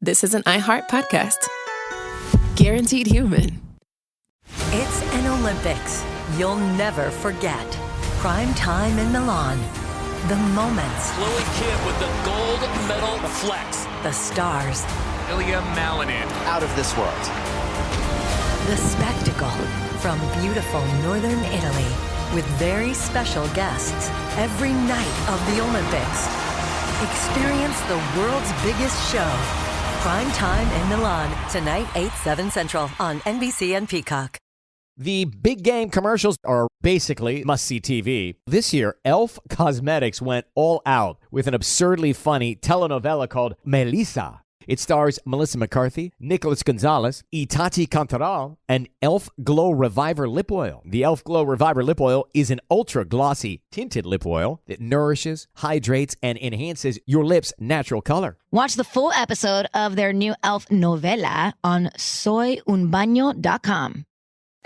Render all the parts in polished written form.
this is an iHeart podcast. Guaranteed human. It's an Olympics you'll never forget. Prime time in Milan. The moments. Chloe Kim with the gold medal flex. The stars. Ilya Malinin. Out of this world. The spectacle from beautiful northern Italy with very special guests every night of the Olympics. Experience the world's biggest show. Prime time in Milan. Tonight, 8/7 Central on NBC and Peacock. The big game commercials are basically must-see TV. This year, Elf Cosmetics went all out with an absurdly funny telenovela called Melissa. It stars Melissa McCarthy, Nicholas Gonzalez, Itati Cantoral, and Elf Glow Reviver Lip Oil. The Elf Glow Reviver Lip Oil is an ultra-glossy tinted lip oil that nourishes, hydrates, and enhances your lips' natural color. Watch the full episode of their new Elf novela on soyunbaño.com.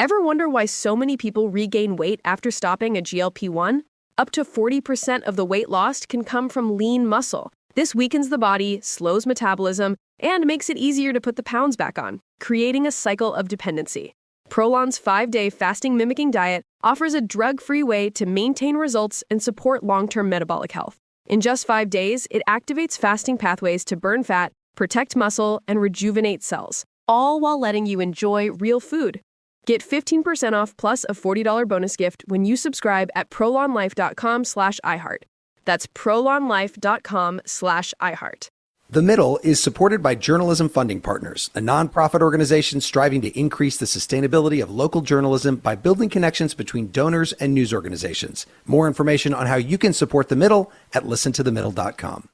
Ever wonder why so many people regain weight after stopping a GLP-1? Up to 40% of the weight lost can come from lean muscle. This weakens the body, slows metabolism, and makes it easier to put the pounds back on, creating a cycle of dependency. Prolon's 5-day fasting-mimicking diet offers a drug-free way to maintain results and support long-term metabolic health. In just 5 days, it activates fasting pathways to burn fat, protect muscle, and rejuvenate cells, all while letting you enjoy real food. Get 15% off plus a $40 bonus gift when you subscribe at prolonlife.com/iHeart. That's prolonlife.com/iHeart. The Middle is supported by Journalism Funding Partners, a nonprofit organization striving to increase the sustainability of local journalism by building connections between donors and news organizations. More information on how you can support The Middle at listentothemiddle.com.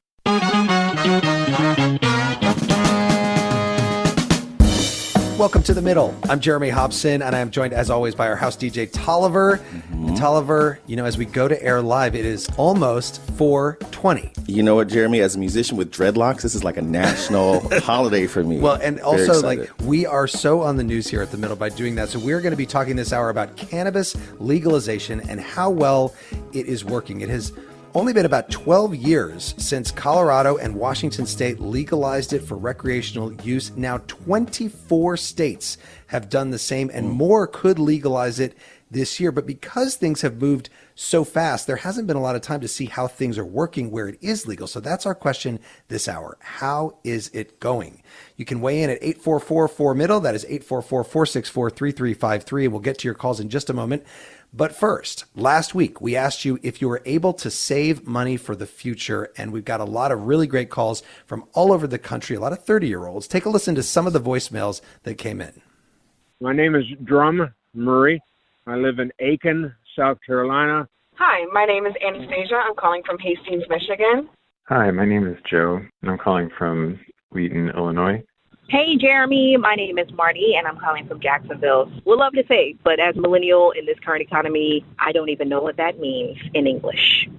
Welcome to The Middle. I'm Jeremy Hobson, and I am joined, as always, by our house DJ, Tolliver. And Tolliver, as we go to air live, it is almost 4:20. You know what, Jeremy? As a musician with dreadlocks, this is like a national holiday for me. Well, and also, we are so on the news here at The Middle by doing that. So we're going to be talking this hour about cannabis legalization and how well it is working. It has only been about 12 years since Colorado and Washington State legalized it for recreational use. Now 24 states have done the same, and more could legalize it this year. But because things have moved so fast, there hasn't been a lot of time to see how things are working where it is legal. So that's our question this hour. How is it going? You can weigh in at 844-4MIDDLE. That is 844-464-3353. And we'll get to your calls in just a moment. But first, last week, we asked you if you were able to save money for the future, and we've got a lot of really great calls from all over the country, a lot of 30-year-olds. Take a listen to some of the voicemails that came in. My name is Drum Murray. I live in Aiken, South Carolina. Hi, my name is Anastasia. I'm calling from Hastings, Michigan. Hi, my name is Joe, and I'm calling from Wheaton, Illinois. Hey, Jeremy. My name is Marty, and I'm calling from Jacksonville. We'd love to say, but as a millennial in this current economy, I don't even know what that means in English.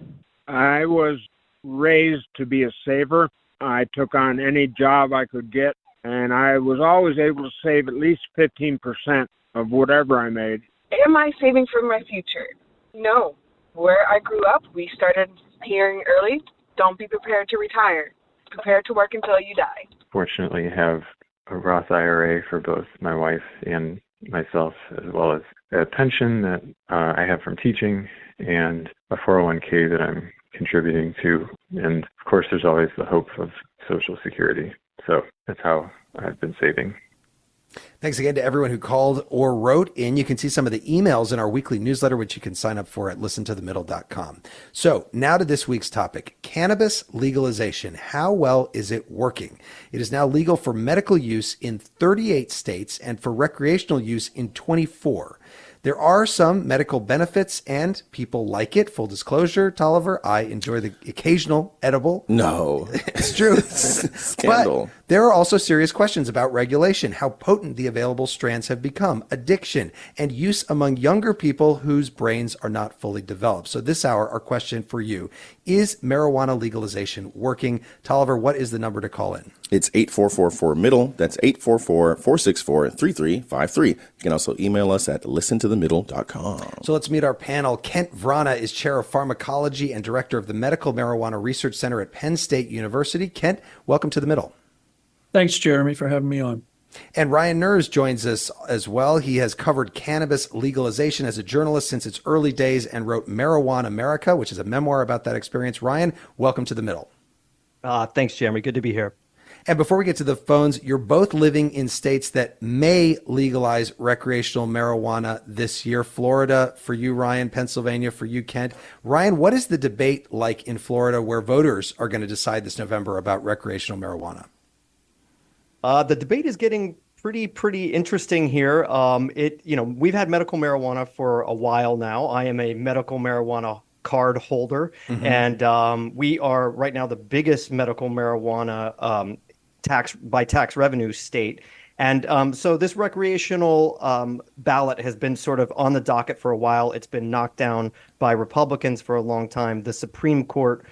I was raised to be a saver. I took on any job I could get, and I was always able to save at least 15% of whatever I made. Am I saving for my future? No. Where I grew up, we started hearing early, don't be prepared to retire. Prepare to work until you die. Fortunately, I have a Roth IRA for both my wife and myself, as well as a pension that I have from teaching and a 401k that I'm contributing to. And of course, there's always the hope of Social Security. So that's how I've been saving. Thanks again to everyone who called or wrote in. You can see some of the emails in our weekly newsletter, which you can sign up for at listentothemiddle.com. So now to this week's topic, cannabis legalization. How well is it working? It is now legal for medical use in 38 states and for recreational use in 24. There are some medical benefits and people like it. Full disclosure, Tolliver, I enjoy the occasional edible. No. It's true. Scandal. But there are also serious questions about regulation, how potent the available strands have become, addiction, and use among younger people whose brains are not fully developed. So this hour, our question for you, is marijuana legalization working? Tolliver, what is the number to call in? It's 844-4MIDDLE. That's 844-464-3353. You can also email us at listentothemiddle.com. So let's meet our panel. Kent Vrana is chair of pharmacology and director of the Medical Marijuana Research Center at Penn State University. Kent, welcome to The Middle. Thanks, Jeremy, for having me on. And Ryan Nerz joins us as well. He has covered cannabis legalization as a journalist since its early days and wrote Marijuanamarica, which is a memoir about that experience. Ryan, welcome to The Middle. Thanks, Jeremy. Good to be here. And before we get to the phones, you're both living in states that may legalize recreational marijuana this year. Florida for you, Ryan, Pennsylvania for you, Kent. Ryan, what is the debate like in Florida where voters are going to decide this November about recreational marijuana? The debate is getting pretty interesting here. We've had medical marijuana for a while now. I am a medical marijuana card holder, and we are right now the biggest medical marijuana tax revenue state. And so this recreational ballot has been sort of on the docket for a while. It's been knocked down by Republicans for a long time. The Supreme Court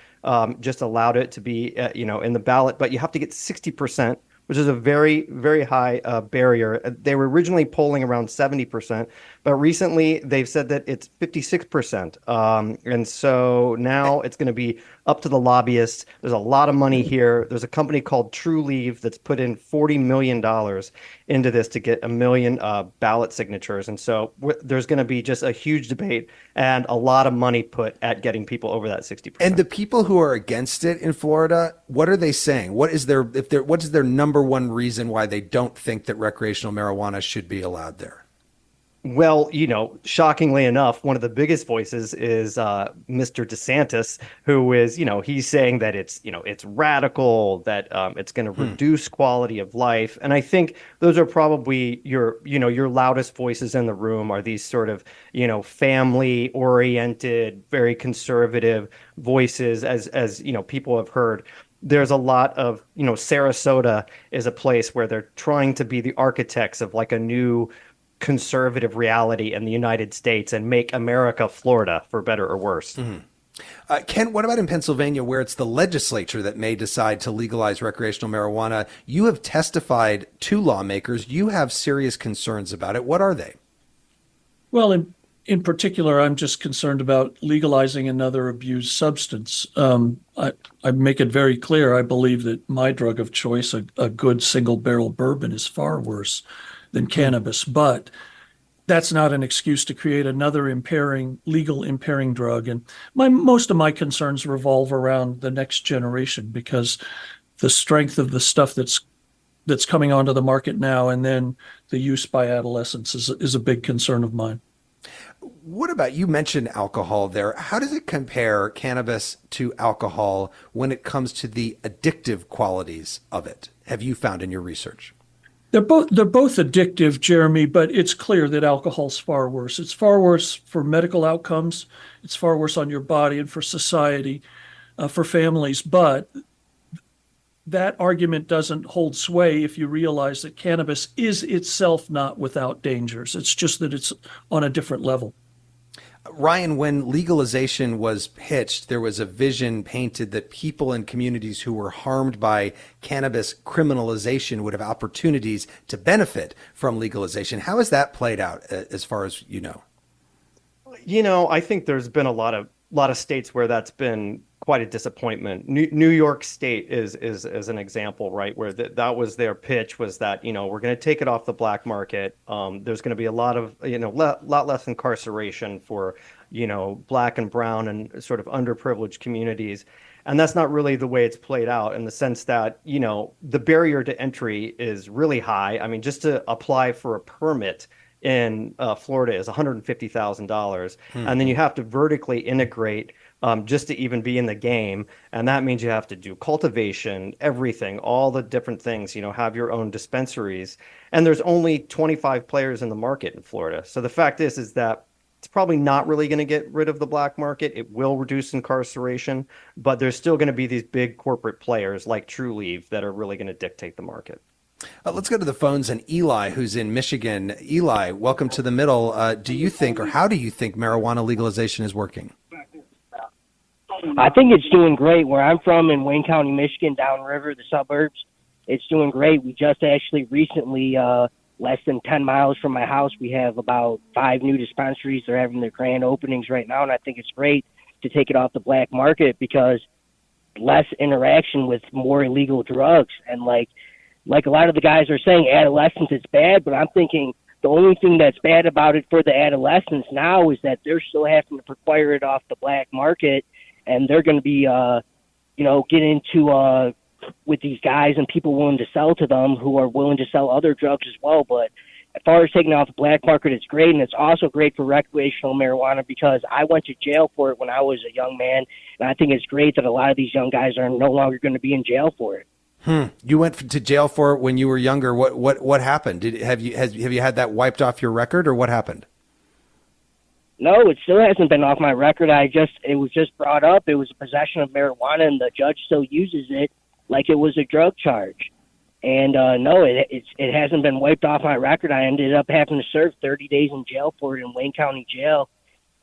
just allowed it to be, in the ballot, but you have to get 60%. Which is a very, very high barrier. They were originally polling around 70%, but recently they've said that it's 56%. And so now it's going to be up to the lobbyists. There's a lot of money here. There's a company called True Leave that's put in $40 million into this to get 1 million ballot signatures. And so there's going to be just a huge debate and a lot of money put at getting people over that 60%. And the people who are against it in Florida, what are they saying? What is their number one reason why they don't think that recreational marijuana should be allowed there? Well, shockingly enough, one of the biggest voices is Mr. DeSantis, who is, he's saying that it's radical, that it's going to reduce quality of life. And I think those are probably your loudest voices in the room are these sort of, family oriented, very conservative voices, as people have heard. There's a lot of, Sarasota is a place where they're trying to be the architects of like a new conservative reality in the United States and make America Florida, for better or worse. Ken, what about in Pennsylvania, where it's the legislature that may decide to legalize recreational marijuana? You have testified to lawmakers. You have serious concerns about it. What are they? Well, in particular, I'm just concerned about legalizing another abused substance. I make it very clear, I believe that my drug of choice, a good single barrel bourbon, is far worse than cannabis, but that's not an excuse to create another legal impairing drug. And most of my concerns revolve around the next generation, because the strength of the stuff that's coming onto the market now and then the use by adolescents is a big concern of mine. What about, you mentioned alcohol there. How does it compare, cannabis to alcohol, when it comes to the addictive qualities of it? Have you found in your research? They're both addictive, Jeremy, but it's clear that alcohol's far worse. It's far worse for medical outcomes. It's far worse on your body and for society, for families. But that argument doesn't hold sway if you realize that cannabis is itself not without dangers. It's just that it's on a different level. Ryan, when legalization was pitched, there was a vision painted that people in communities who were harmed by cannabis criminalization would have opportunities to benefit from legalization. How has that played out, as far as you know? I think there's been a lot of states where that's been quite a disappointment. New York State is an example, right, where that was their pitch, was that we're going to take it off the black market. There's going to be a lot of lot less incarceration for black and brown and sort of underprivileged communities, and that's not really the way it's played out, in the sense that the barrier to entry is really high. I mean, just to apply for a permit in Florida is $150,000, and then you have to vertically integrate just to even be in the game. And that means you have to do cultivation, everything, all the different things, have your own dispensaries. And there's only 25 players in the market in Florida. So the fact is that it's probably not really going to get rid of the black market. It will reduce incarceration, but there's still going to be these big corporate players like True Leave that are really going to dictate the market. Let's go to the phones, and Eli, who's in Michigan. Eli, welcome to The Middle. Do you think, or how do you think, marijuana legalization is working? I think it's doing great. Where I'm from in Wayne County, Michigan, downriver, the suburbs, it's doing great. We just actually recently, less than 10 miles from my house, we have about 5 new dispensaries. They're having their grand openings right now, and I think it's great to take it off the black market, because less interaction with more illegal drugs. And like a lot of the guys are saying, adolescence is bad, but I'm thinking the only thing that's bad about it for the adolescents now is that they're still having to acquire it off the black market, and they're going to be, get into with these guys and people willing to sell to them who are willing to sell other drugs as well. But as far as taking it off the black market, it's great, and it's also great for recreational marijuana because I went to jail for it when I was a young man, and I think it's great that a lot of these young guys are no longer going to be in jail for it. You went to jail for it when you were younger. What happened? Have you had that wiped off your record, or what happened? No, it still hasn't been off my record. It was just brought up. It was a possession of marijuana, and the judge still uses it like it was a drug charge. And no, it hasn't been wiped off my record. I ended up having to serve 30 days in jail for it in Wayne County Jail.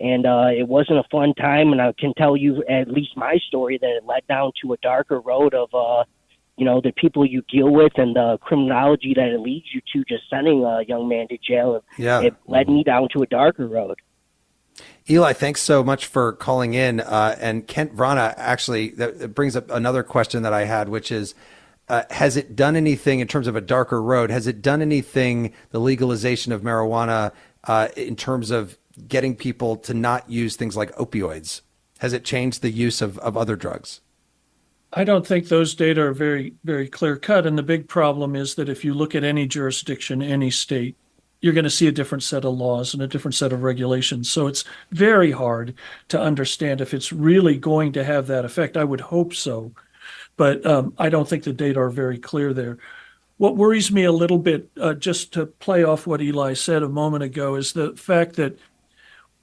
And it wasn't a fun time, and I can tell you at least my story that it led down to a darker road of the people you deal with and the criminology that it leads you to, just sending a young man to jail. Yeah. It led me down to a darker road. Eli, thanks so much for calling in. And Kent Vrana, actually, that brings up another question that I had, which is, has it done anything in terms of a darker road? Has it done anything, the legalization of marijuana, in terms of getting people to not use things like opioids? Has it changed the use of other drugs? I don't think those data are very, very clear cut. And the big problem is that if you look at any jurisdiction, any state, you're going to see a different set of laws and a different set of regulations. So it's very hard to understand if it's really going to have that effect. I would hope so, but I don't think the data are very clear there. What worries me a little bit, just to play off what Eli said a moment ago, is the fact that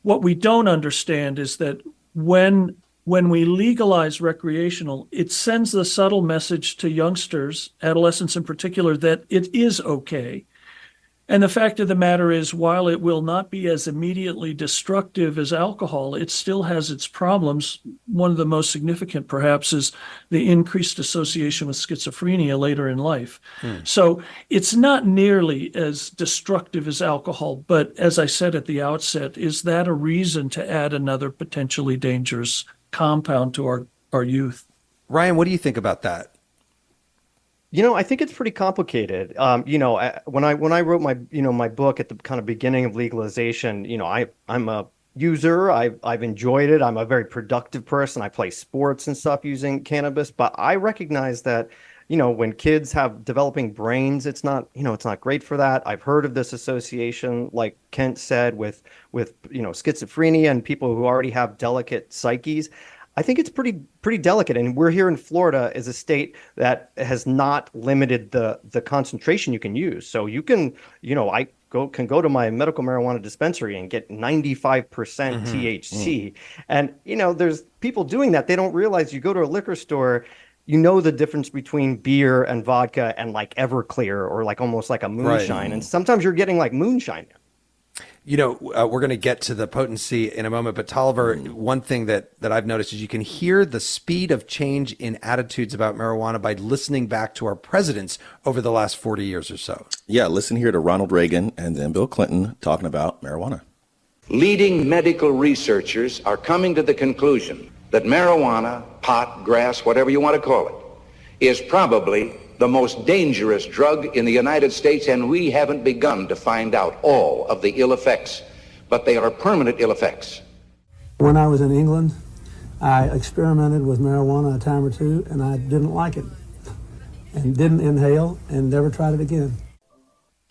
what we don't understand is that when we legalize recreational, it sends the subtle message to youngsters, adolescents in particular, that it is okay. And the fact of the matter is, while it will not be as immediately destructive as alcohol, it still has its problems. One of the most significant, perhaps, is the increased association with schizophrenia later in life. So it's not nearly as destructive as alcohol. But as I said at the outset, is that a reason to add another potentially dangerous compound to our youth? Ryan, what do you think about that? I think it's pretty complicated. When I wrote my book at the kind of beginning of legalization, I'm a user. I've enjoyed it. I'm a very productive person. I play sports and stuff using cannabis, but I recognize that, when kids have developing brains, it's not great for that. I've heard of this association, like Kent said, with schizophrenia and people who already have delicate psyches. I think it's pretty delicate, and we're here in Florida as a state that has not limited the concentration you can use. So you can, I can go to my medical marijuana dispensary and get 95% THC, and there's people doing that. They don't realize you go to a liquor store, the difference between beer and vodka and like Everclear or like almost like a moonshine, right. And sometimes you're getting like moonshine. We're going to get to the potency in a moment, but Tolliver, one thing that I've noticed is you can hear the speed of change in attitudes about marijuana by listening back to our presidents over the last 40 years or so. Yeah, listen here to Ronald Reagan and then Bill Clinton talking about marijuana. Leading medical researchers are coming to the conclusion that marijuana, pot, grass, whatever you want to call it, is probably the most dangerous drug in the United States, and we haven't begun to find out all of the ill effects, but they are permanent ill effects. When I was in England, I experimented with marijuana a time or two, and I didn't like it, and didn't inhale, and never tried it again.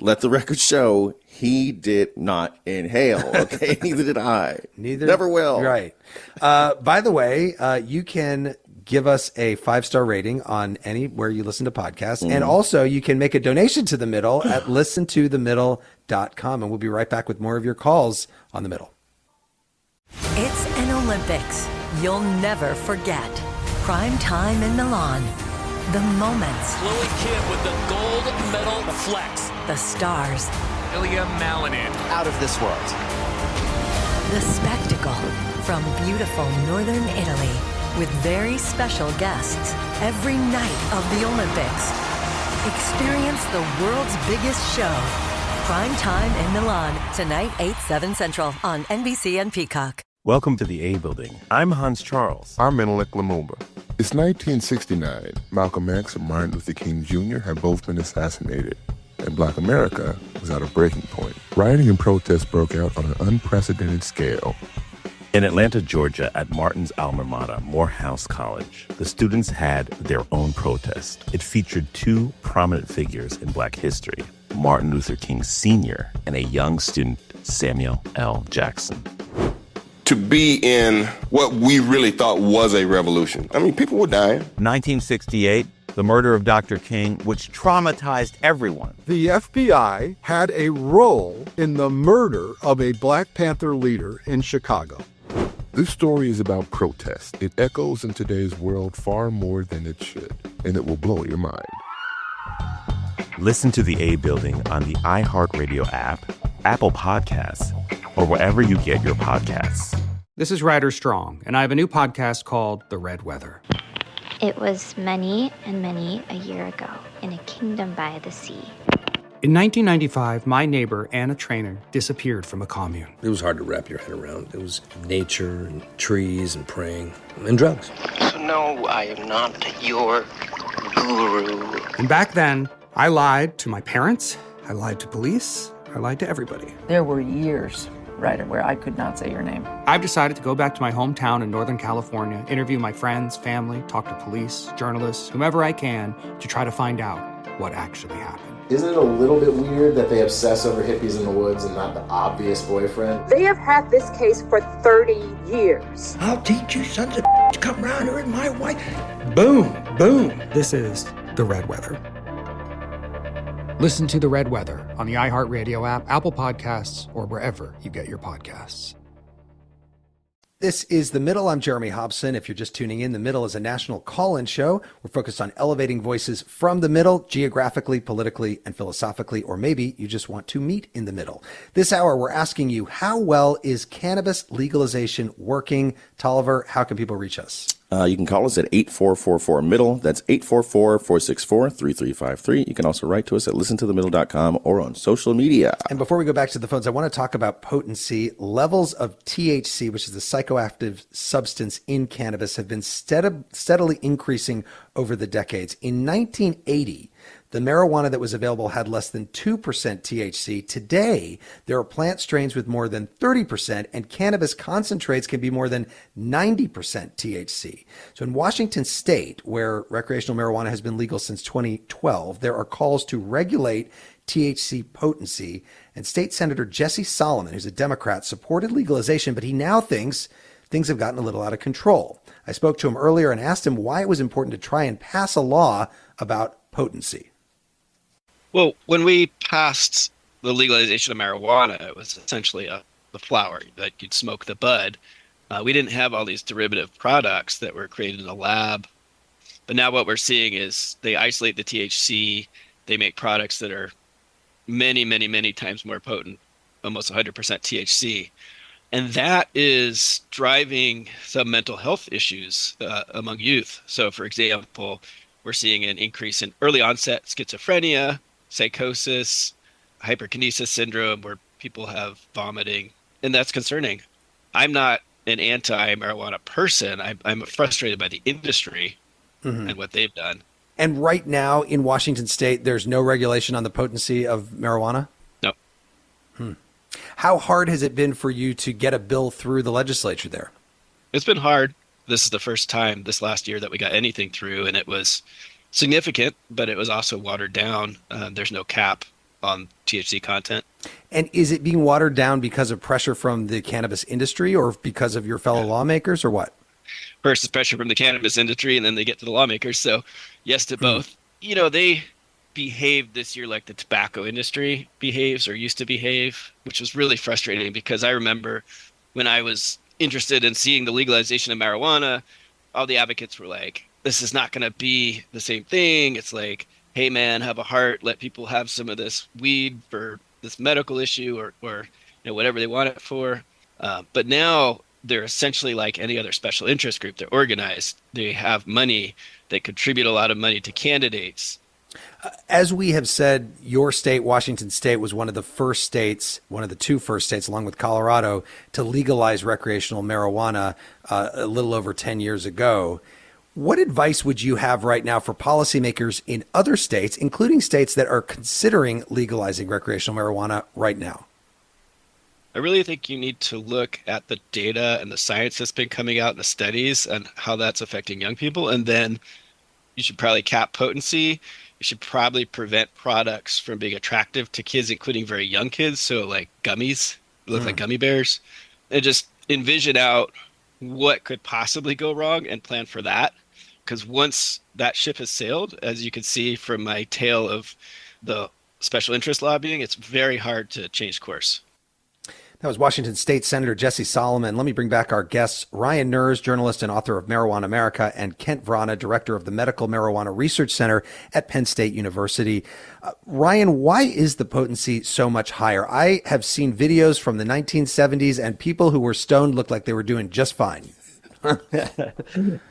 Let the record show he did not inhale, okay? Neither did I. Never will. Right. By the way, you can give us a 5-star rating on anywhere you listen to podcasts. And also you can make a donation to The Middle at listentothemiddle.com. And we'll be right back with more of your calls on The Middle. It's an Olympics you'll never forget. Prime time in Milan. The moments. Chloe Kim with the gold medal flex. The stars. Ilya Malinin. Out of this world. The spectacle from beautiful northern Italy. With very special guests every night of the Olympics. Experience the world's biggest show. Prime time in Milan, tonight 8/7 Central on NBC and Peacock. Welcome to the A Building. I'm Hans Charles. I'm Menelik Lumumba. It's 1969. Malcolm X and Martin Luther King Jr. had both been assassinated, and Black America was at a breaking point. Rioting and protests broke out on an unprecedented scale. In Atlanta, Georgia, at Martin's alma mater, Morehouse College, the students had their own protest. It featured two prominent figures in Black history, Martin Luther King Sr. and a young student, Samuel L. Jackson. To be in what we really thought was a revolution. I mean, people were dying. 1968, the murder of Dr. King, which traumatized everyone. The FBI had a role in the murder of a Black Panther leader in Chicago. This story is about protest. It echoes in today's world far more than it should, and it will blow your mind. Listen to the A Building on the iHeartRadio app, Apple Podcasts, or wherever you get your podcasts. This is Ryder Strong, and I have a new podcast called The Red Weather. It was many and many a year ago in a kingdom by the sea. In 1995, my neighbor, Anna Trainer, disappeared from a commune. It was hard to wrap your head around. It was nature and trees and praying and drugs. So no, I am not your guru. And back then, I lied to my parents, I lied to police, I lied to everybody. There were years, Ryder, where I could not say your name. I've decided to go back to my hometown in Northern California, interview my friends, family, talk to police, journalists, whomever I can, to try to find out what actually happened. Isn't it a little bit weird that they obsess over hippies in the woods and not the obvious boyfriend? They have had this case for 30 years. I'll teach you sons of to come around here and my wife. Boom, boom. This is The Red Weather. Listen to The Red Weather on the iHeartRadio app, Apple Podcasts, or wherever you get your podcasts. This is The Middle. I'm Jeremy Hobson. If you're just tuning in, The Middle is a national call-in show. We're focused on elevating voices from the middle, geographically, politically, and philosophically, or maybe you just want to meet in the middle. This hour, we're asking you, how well is cannabis legalization working? Tolliver, how can people reach us? You can call us at 8444-MIDDLE. That's 844-464-3353. You can also write to us at listentothemiddle.com or on social media. And before we go back to the phones, I want to talk about potency. Levels of THC, which is the psychoactive substance in cannabis, have been steadily increasing over the decades. In 1980, the marijuana that was available had less than 2% THC. Today, there are plant strains with more than 30%, and cannabis concentrates can be more than 90% THC. So in Washington State, where recreational marijuana has been legal since 2012, there are calls to regulate THC potency. And State Senator Jesse Solomon, who's a Democrat, supported legalization, but he now thinks things have gotten a little out of control. I spoke to him earlier and asked him why it was important to try and pass a law about potency. Well, when we passed the legalization of marijuana, it was essentially the flower that you'd smoke the bud. We didn't have all these derivative products that were created in a lab. But now what we're seeing is they isolate the THC. They make products that are many, many, many times more potent, almost 100% THC. And that is driving some mental health issues among youth. So, for example, we're seeing an increase in early onset schizophrenia, psychosis, hyperkinesis syndrome, where people have vomiting, and that's concerning. I'm not an anti-marijuana person. I'm frustrated by the industry and what they've done. And right now in Washington State, there's no regulation on the potency of marijuana? No. How hard has it been for you to get a bill through the legislature there? It's been hard. This is the first time this last year that we got anything through, and it was significant, but it was also watered down. There's no cap on THC content. And is it being watered down because of pressure from the cannabis industry or because of your fellow lawmakers, or what? First, it's pressure from the cannabis industry, and then they get to the lawmakers. So yes to both. You know, they behaved this year like the tobacco industry behaves or used to behave, which was really frustrating because I remember when I was interested in seeing the legalization of marijuana, all the advocates were like, this is not going to be the same thing. It's like, hey man, have a heart, let people have some of this weed for this medical issue or whatever they want it for. But now they're essentially like any other special interest group. They're organized. They have money. They contribute a lot of money to candidates. As we have said, your state, Washington State, was one of the first states, one of the two first states, along with Colorado, to legalize recreational marijuana a little over 10 years ago. What advice would you have right now for policymakers in other states, including states that are considering legalizing recreational marijuana right now? I really think you need to look at the data and the science that's been coming out in the studies and how that's affecting young people. And then you should probably cap potency. You should probably prevent products from being attractive to kids, including very young kids. So like gummies, look like gummy bears, and just envision out what could possibly go wrong and plan for that. Because once that ship has sailed, as you can see from my tale of the special interest lobbying, it's very hard to change course. That was Washington State Senator Jesse Solomon. Let me bring back our guests, Ryan Nerz, journalist and author of Marijuanamarica, and Kent Vrana, director of the Medical Marijuana Research Center at Penn State University. Ryan, why is the potency so much higher? I have seen videos from the 1970s, and people who were stoned looked like they were doing just fine.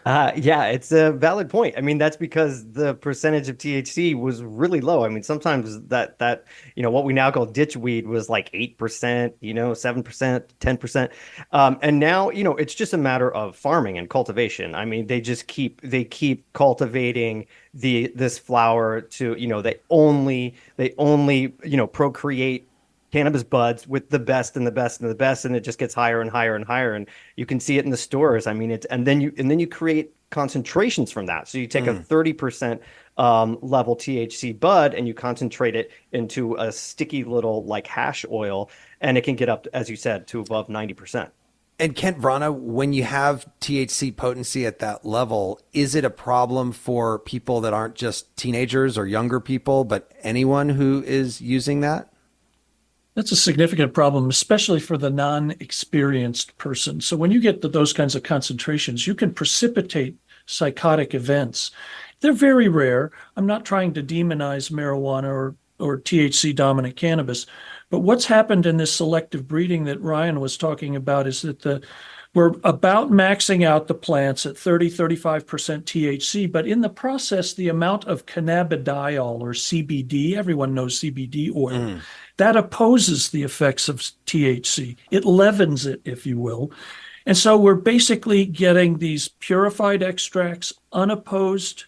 Yeah, it's a valid point. I mean, that's because the percentage of THC was really low. I mean, sometimes that what we now call ditch weed was like 8%, 7%, 10%. And now, it's just a matter of farming and cultivation. I mean, they keep cultivating this flower to, they only procreate cannabis buds with the best and the best and the best, and it just gets higher and higher and higher, and you can see it in the stores. I mean, and then you create concentrations from that. So you take a 30% level THC bud and you concentrate it into a sticky little like hash oil, and it can get up, as you said, to above 90%. And Kent Vrana, when you have THC potency at that level, is it a problem for people that aren't just teenagers or younger people, but anyone who is using that? That's a significant problem, especially for the non-experienced person. So when you get to those kinds of concentrations, you can precipitate psychotic events. They're very rare. I'm not trying to demonize marijuana or THC-dominant cannabis, but what's happened in this selective breeding that Ryan was talking about is that we're about maxing out the plants at 30-35% THC, but in the process, the amount of cannabidiol or CBD, everyone knows CBD oil, that opposes the effects of THC. It leavens it, if you will. And so we're basically getting these purified extracts, unopposed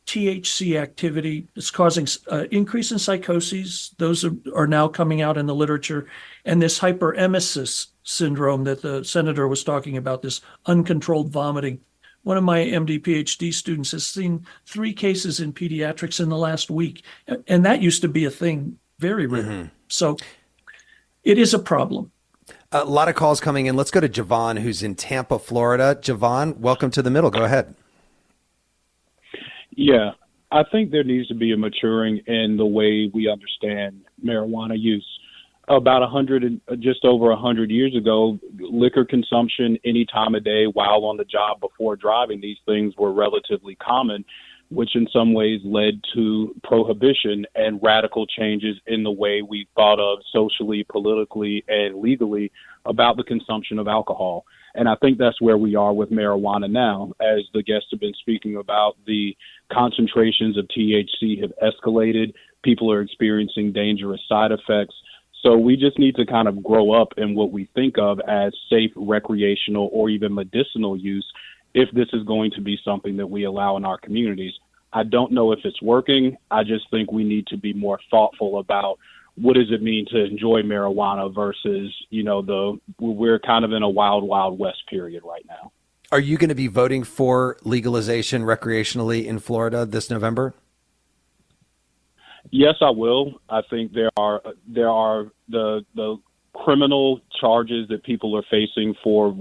THC activity. It's causing increase in psychoses. Those are now coming out in the literature. And this hyperemesis syndrome that the senator was talking about, this uncontrolled vomiting. One of my MD PhD students has seen 3 cases in pediatrics in the last week. And that used to be a thing very rare. So it is a problem. A lot of calls coming in. Let's go to Javon, who's in Tampa, Florida. Javon, welcome to the middle. Go ahead. Yeah, I think there needs to be a maturing in the way we understand marijuana use. About just over 100 years ago, liquor consumption any time of day while on the job before driving, these things were relatively common, which in some ways led to prohibition and radical changes in the way we thought of socially, politically, and legally about the consumption of alcohol. And I think that's where we are with marijuana now. As the guests have been speaking about, the concentrations of THC have escalated. People are experiencing dangerous side effects. So we just need to kind of grow up in what we think of as safe recreational or even medicinal use if this is going to be something that we allow in our communities. I don't know if it's working. I just think we need to be more thoughtful about what does it mean to enjoy marijuana versus, we're kind of in a wild, wild west period right now. Are you going to be voting for legalization recreationally in Florida this November? Yes, I will. I think there are the criminal charges that people are facing for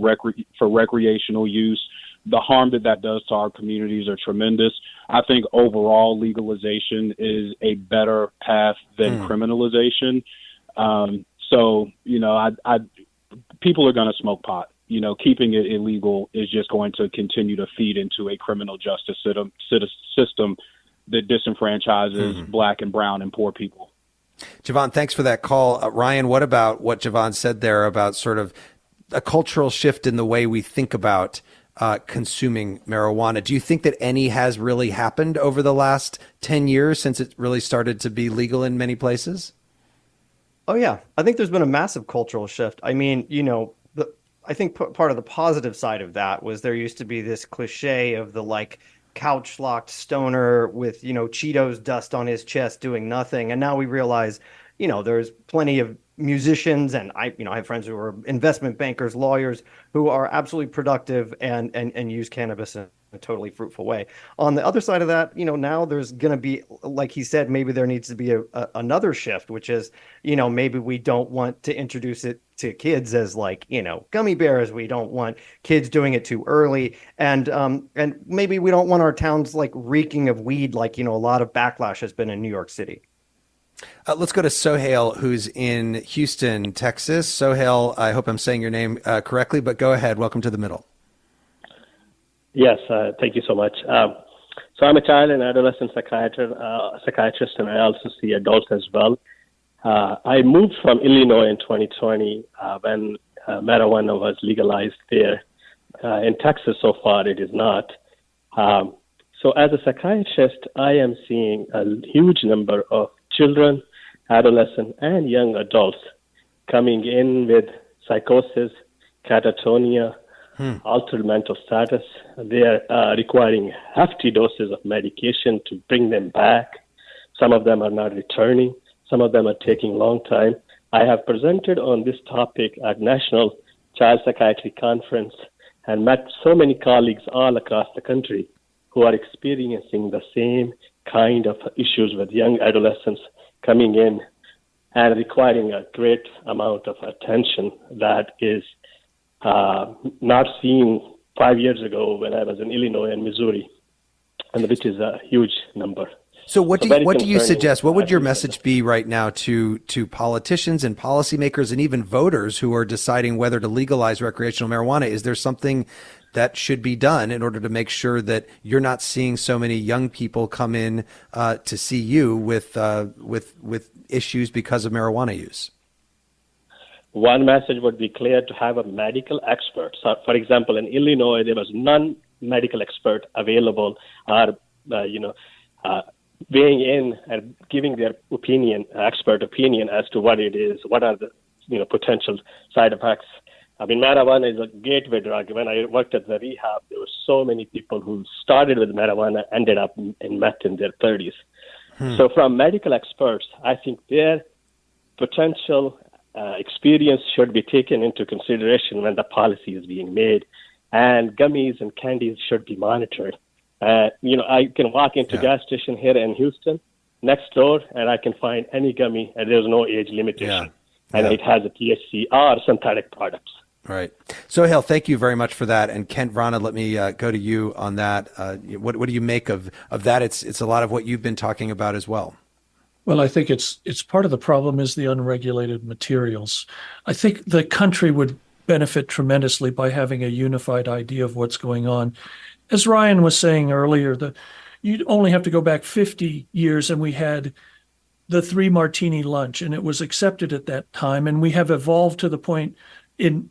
recreational use. The harm that does to our communities are tremendous. I think overall legalization is a better path than criminalization. People are going to smoke pot. Keeping it illegal is just going to continue to feed into a criminal justice system that disenfranchises Black and brown and poor people. Javon, thanks for that call. Ryan, what about what Javon said there about sort of a cultural shift in the way we think about consuming marijuana. Do you think that any has really happened over the last 10 years since it really started to be legal in many places? Oh, yeah. I think there's been a massive cultural shift. I mean, I think part of the positive side of that was there used to be this cliche of the like couch locked stoner with, Cheetos dust on his chest doing nothing. And now we realize, there's plenty of musicians and I have friends who are investment bankers, lawyers who are absolutely productive and use cannabis in a totally fruitful way. On the other side of that, now there's going to be, like he said, maybe there needs to be another shift, which is, maybe we don't want to introduce it to kids as like, gummy bears. We don't want kids doing it too early. And maybe we don't want our towns like reeking of weed, like, a lot of backlash has been in New York City. Let's go to Sohail, who's in Houston, Texas. Sohail, I hope I'm saying your name correctly, but go ahead. Welcome to the middle. Yes, thank you so much. So I'm a child and adolescent psychiatrist, and I also see adults as well. I moved from Illinois in 2020 when marijuana was legalized there. In Texas, so far, it is not. So as a psychiatrist, I am seeing a huge number of children, adolescents, and young adults coming in with psychosis, catatonia, altered mental status. They are requiring hefty doses of medication to bring them back. Some of them are not returning. Some of them are taking a long time. I have presented on this topic at National Child Psychiatry Conference and met so many colleagues all across the country who are experiencing the same kind of issues with young adolescents coming in and requiring a great amount of attention that is not seen 5 years ago when I was in Illinois and Missouri, and which is a huge number. So what do you suggest? What would your message be right now to politicians and policymakers and even voters who are deciding whether to legalize recreational marijuana? Is there something that should be done in order to make sure that you're not seeing so many young people come in to see you with issues because of marijuana use? One message would be clear to have a medical expert. So, for example, in Illinois, there was none medical expert available or, weighing in and giving their expert opinion as to what it is, what are the, potential side effects. I mean, marijuana is a gateway drug. When I worked at the rehab, there were so many people who started with marijuana, ended up in meth in their 30s. So from medical experts, I think their potential experience should be taken into consideration when the policy is being made, and gummies and candies should be monitored. I can walk into a gas station here in Houston next door, and I can find any gummy, and there's no age limitation. And it has a THC or synthetic products. Right. Sohail, thank you very much for that. And Kent Vrana, let me go to you on that. What do you make of that? It's a lot of what you've been talking about as well. Well, I think it's part of the problem is the unregulated materials. I think the country would benefit tremendously by having a unified idea of what's going on. As Ryan was saying earlier, you'd only have to go back 50 years and we had the 3 martini lunch, and it was accepted at that time. And we have evolved to the point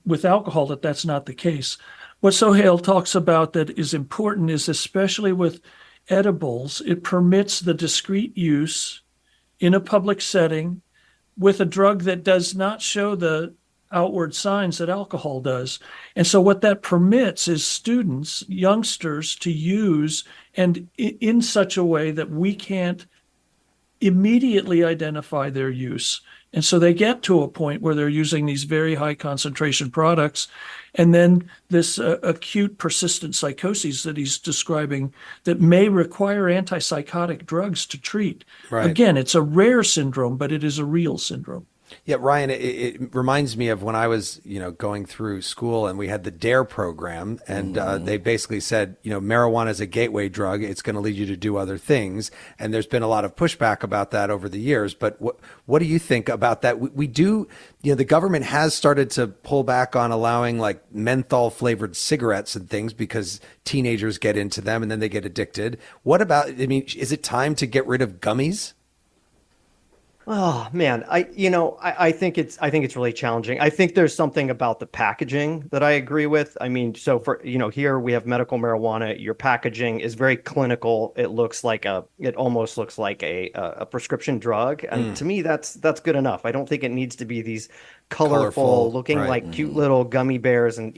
with alcohol that that's not the case. What Sohail talks about that is important is, especially with edibles, it permits the discrete use in a public setting with a drug that does not show the outward signs that alcohol does. And so what that permits is students, youngsters, to use and in such a way that we can't immediately identify their use. And so they get to a point where they're using these very high concentration products. And then this acute persistent psychoses that he's describing that may require antipsychotic drugs to treat. Right. Again, it's a rare syndrome, but it is a real syndrome. Yeah, Ryan, it reminds me of when I was, going through school and we had the DARE program, and they basically said, marijuana is a gateway drug. It's going to lead you to do other things. And there's been a lot of pushback about that over the years. But what do you think about that? We do, the government has started to pull back on allowing like menthol flavored cigarettes and things because teenagers get into them and then they get addicted. What about, is it time to get rid of gummies? Oh man, I think it's really challenging. I think there's something about the packaging that I agree with. I mean, so for here we have medical marijuana. Your packaging is very clinical. It almost looks like a prescription drug, and to me that's good enough. I don't think it needs to be these colorful looking right. like cute little gummy bears, and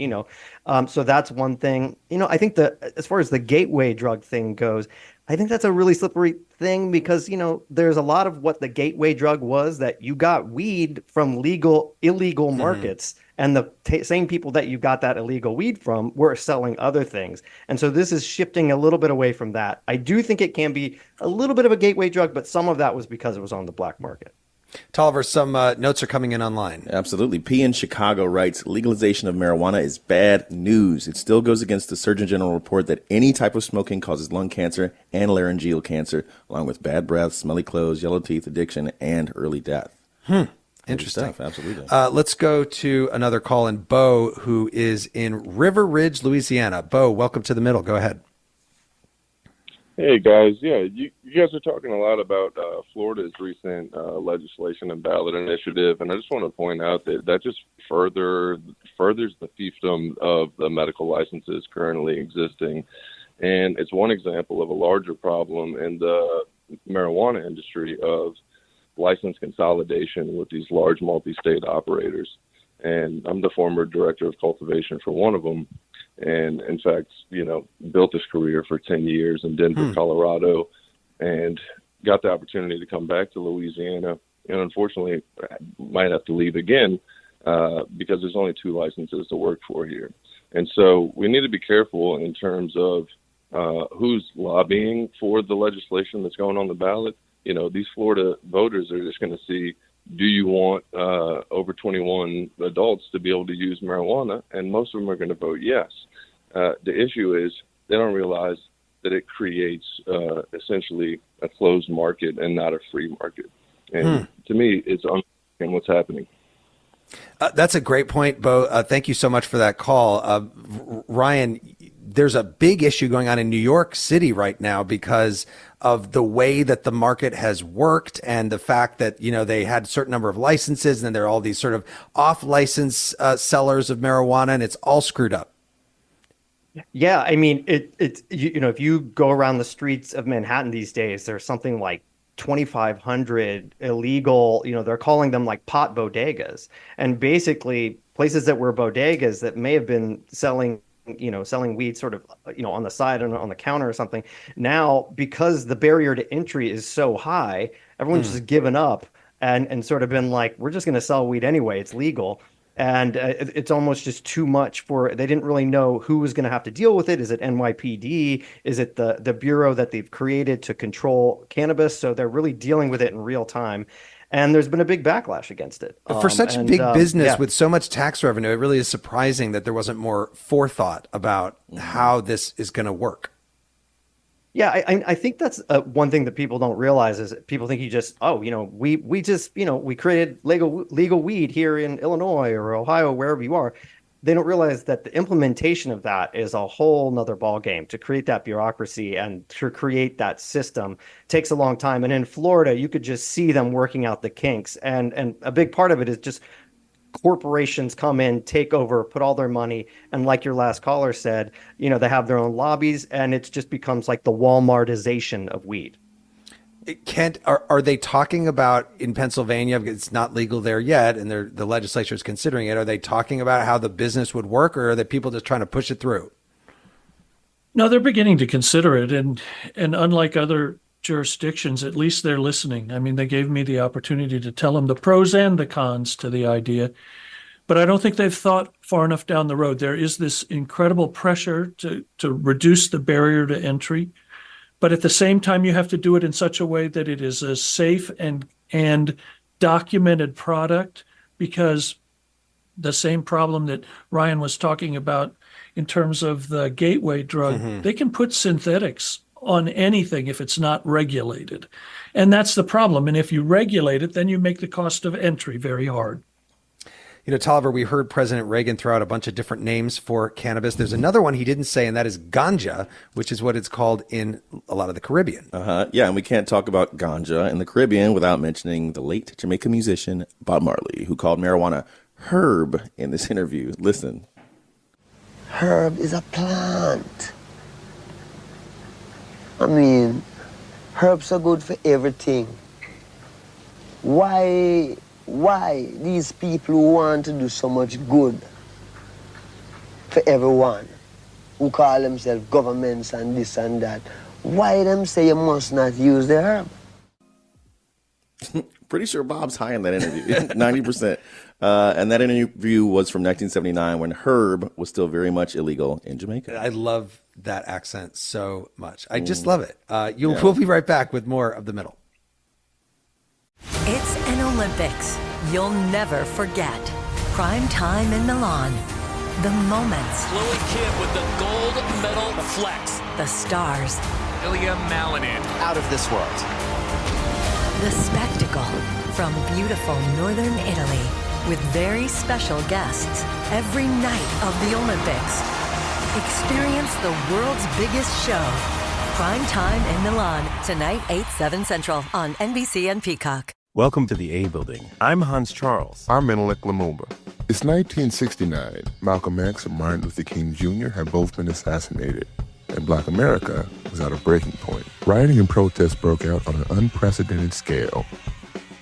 so that's one thing. I think as far as the gateway drug thing goes, I think that's a really slippery thing because, there's a lot of what the gateway drug was that you got weed from illegal markets. And the same people that you got that illegal weed from were selling other things. And so this is shifting a little bit away from that. I do think it can be a little bit of a gateway drug, but some of that was because it was on the black market. Tolliver, some notes are coming in online. Absolutely. P in Chicago writes, legalization of marijuana is bad news. It still goes against the Surgeon General report that any type of smoking causes lung cancer and laryngeal cancer, along with bad breath, smelly clothes, yellow teeth, addiction, and early death. Interesting. Stuff, absolutely. Let's go to another call in. Bo, who is in River Ridge, Louisiana. Bo, welcome to the middle. Go ahead. Hey, guys. Yeah, you guys are talking a lot about Florida's recent legislation and ballot initiative, and I just want to point out that just furthers the fiefdom of the medical licenses currently existing. And it's one example of a larger problem in the marijuana industry of license consolidation with these large multi-state operators. And I'm the former director of cultivation for one of them. And in fact, built this career for 10 years in Denver, Colorado, and got the opportunity to come back to Louisiana. And unfortunately, I might have to leave again because there's only 2 licenses to work for here. And so we need to be careful in terms of who's lobbying for the legislation that's going on the ballot. These Florida voters are just going to see, do you want over 21 adults to be able to use marijuana? And most of them are going to vote yes. The issue is they don't realize that it creates essentially a closed market and not a free market. And to me, it's unfair what's happening. That's a great point, Bo. Thank you so much for that call. Ryan, there's a big issue going on in New York City right now because of the way that the market has worked and the fact that, they had a certain number of licenses and then there are all these sort of off-license sellers of marijuana, and it's all screwed up. Yeah, I mean, it's if you go around the streets of Manhattan these days, there's something like 2,500 illegal, they're calling them like pot bodegas, and basically places that were bodegas that may have been selling weed sort of, on the side and on the counter or something. Now, because the barrier to entry is so high, everyone's just given up and sort of been like, we're just going to sell weed anyway. It's legal. And it's almost just too much they didn't really know who was going to have to deal with it. Is it NYPD? Is it the bureau that they've created to control cannabis? So they're really dealing with it in real time. And there's been a big backlash against it. For such a big business with so much tax revenue, it really is surprising that there wasn't more forethought about how this is going to work. Yeah, I think that's one thing that people don't realize is people think we created legal weed here in Illinois or Ohio, wherever you are. They don't realize that the implementation of that is a whole nother ballgame. To create that bureaucracy and to create that system takes a long time. And in Florida, you could just see them working out the kinks. And a big part of it is just corporations come in, take over, put all their money. And like your last caller said, they have their own lobbies, and it just becomes like the Walmartization of weed. Kent, are they talking about in Pennsylvania, it's not legal there yet, and the legislature is considering it, are they talking about how the business would work, or are the people just trying to push it through? No, they're beginning to consider it. And unlike other jurisdictions, at least they're listening. I mean, they gave me the opportunity to tell them the pros and the cons to the idea, but I don't think they've thought far enough down the road. There is this incredible pressure to reduce the barrier to entry, but at the same time, you have to do it in such a way that it is a safe and documented product, because the same problem that Ryan was talking about in terms of the gateway drug, they can put synthetics on anything if it's not regulated. And that's the problem. And if you regulate it, then you make the cost of entry very hard. You know, Tolliver, we heard President Reagan throw out a bunch of different names for cannabis. There's another one he didn't say, and that is ganja, which is what it's called in a lot of the Caribbean. Yeah, and we can't talk about ganja in the Caribbean without mentioning the late Jamaican musician Bob Marley, who called marijuana herb in this interview. Listen. Herb is a plant. I mean, herbs are good for everything. Why these people who want to do so much good for everyone, who call themselves governments and this and that, why them say you must not use the herb? Pretty sure Bob's high in that interview, 90%. And that interview was from 1979 when herb was still very much illegal in Jamaica. I love that accent so much. I just love it. We'll be right back with more of The Middle. It's an Olympics you'll never forget. Prime time in Milan. The moments. Chloe Kim with the gold medal flex. The stars. Ilya Malinin. Out of this world. The spectacle from beautiful northern Italy with very special guests every night of the Olympics. Experience the world's biggest show. Prime time in Milan, tonight 8/7 Central on NBC and Peacock. Welcome to the A Building. I'm Hans Charles. I'm Menelik Lumumba. It's 1969. Malcolm X and Martin Luther King Jr. had both been assassinated, and Black America was at a breaking point. Rioting and protests broke out on an unprecedented scale.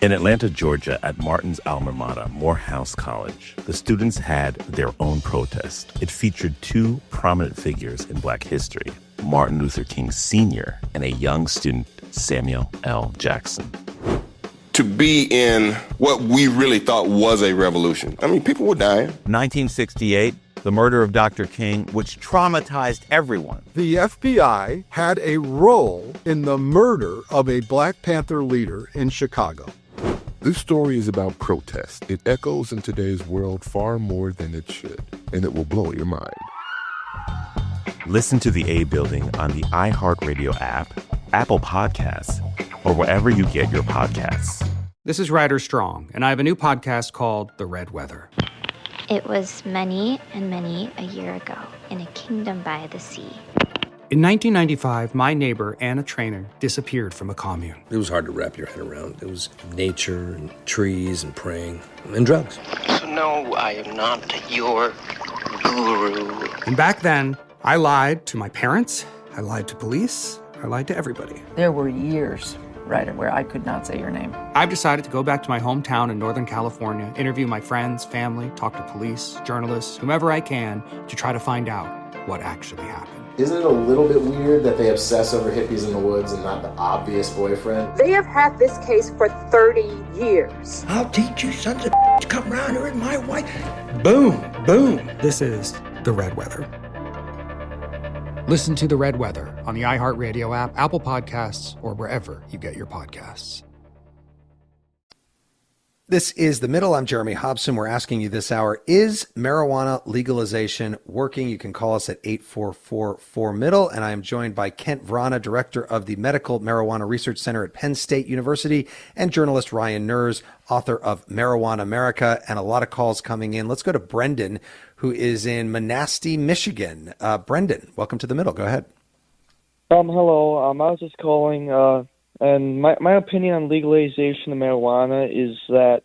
In Atlanta, Georgia, at Martin's alma mater, Morehouse College, the students had their own protest. It featured two prominent figures in Black history, Martin Luther King Sr. and a young student, Samuel L. Jackson. To be in what we really thought was a revolution. I mean, people were dying. 1968, the murder of Dr. King, which traumatized everyone. The FBI had a role in the murder of a Black Panther leader in Chicago. This story is about protest. It echoes in today's world far more than it should, and it will blow your mind. Listen to the A Building on the iHeartRadio app, Apple Podcasts, or wherever you get your podcasts. This is Ryder Strong, and I have a new podcast called The Red Weather. It was many and many a year ago in a kingdom by the sea. In 1995, my neighbor, Anna Trainer, disappeared from a commune. It was hard to wrap your head around. It was nature and trees and praying and drugs. So no, I am not your guru. And back then, I lied to my parents, I lied to police, I lied to everybody. There were years, Ryder, where I could not say your name. I've decided to go back to my hometown in Northern California, interview my friends, family, talk to police, journalists, whomever I can, to try to find out what actually happened. Isn't it a little bit weird that they obsess over hippies in the woods and not the obvious boyfriend? They have had this case for 30 years. I'll teach you sons of to come around here with my wife. Boom, boom. This is The Red Weather. Listen to The Red Weather on the iHeartRadio app, Apple Podcasts, or wherever you get your podcasts. This is The Middle. I'm Jeremy Hobson. We're asking you this hour, is marijuana legalization working? You can call us at 844-4MIDDLE. And I am joined by Kent Vrana, director of the Medical Marijuana Research Center at Penn State University, and journalist Ryan Nerz, author of Marijuanamarica, and a lot of calls coming in. Let's go to Brendan, who is in Manistee, Michigan. Brendan, welcome to The Middle. Go ahead. Hello. I was just calling, and my opinion on legalization of marijuana is that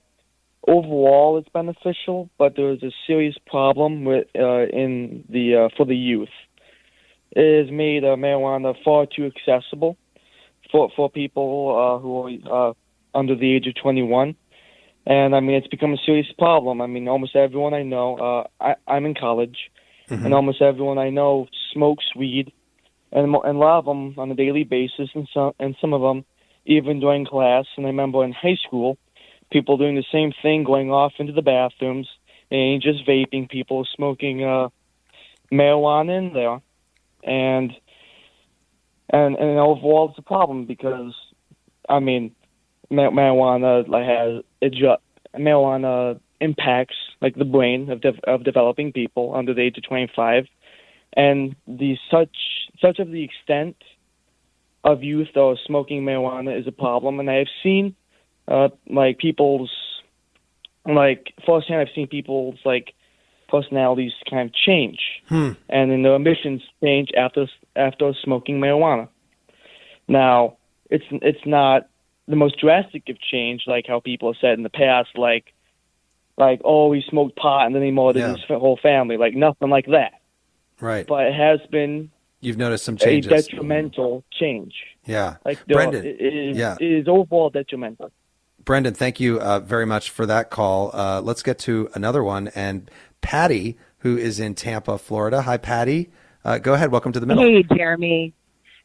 overall it's beneficial, but there's a serious problem with for the youth. It has made marijuana far too accessible for people who are under the age of 21. And, I mean, it's become a serious problem. I mean, almost everyone I know, I'm in college, and almost everyone I know smokes weed, and a lot of them on a daily basis, and some of them even during class. And I remember in high school, people doing the same thing, going off into the bathrooms, and just vaping, people smoking marijuana in there. And overall, it's a problem because, I mean, marijuana impacts like the brain of developing people under the age of 25, and such of the extent of youth though smoking marijuana is a problem. And I have seen like people's like firsthand, I've seen people's like personalities kind of change, and then their ambitions change after smoking marijuana. Now, it's not the most drastic of change, like how people have said in the past, like oh, he smoked pot and then he murdered his whole family, like nothing like that. Right. But it has been. You've noticed some changes. A detrimental change. Yeah. Like Brendan. It is overall detrimental. Brendan, thank you very much for that call. Let's get to another one. And Patty, who is in Tampa, Florida. Hi, Patty. Go ahead. Welcome to the middle. Hey, Jeremy.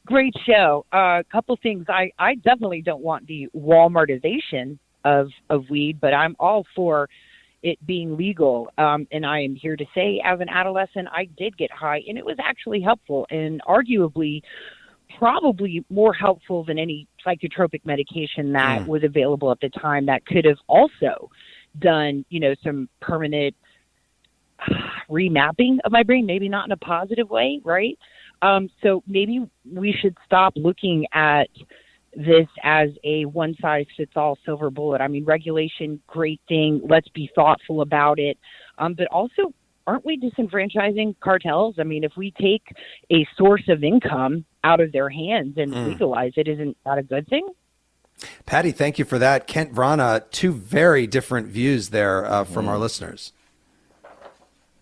Great show. A couple things. I definitely don't want the Walmartization of weed, but I'm all for it being legal. And I am here to say, as an adolescent, I did get high, and it was actually helpful and arguably probably more helpful than any psychotropic medication that was available at the time that could have also done, some permanent remapping of my brain, maybe not in a positive way, right? So maybe we should stop looking at this as a one-size-fits-all silver bullet. I mean, regulation, great thing. Let's be thoughtful about it. But also, aren't we disenfranchising cartels? I mean, if we take a source of income out of their hands and legalize it, isn't that a good thing? Patty, thank you for that. Kent Vrana, two very different views there from our listeners.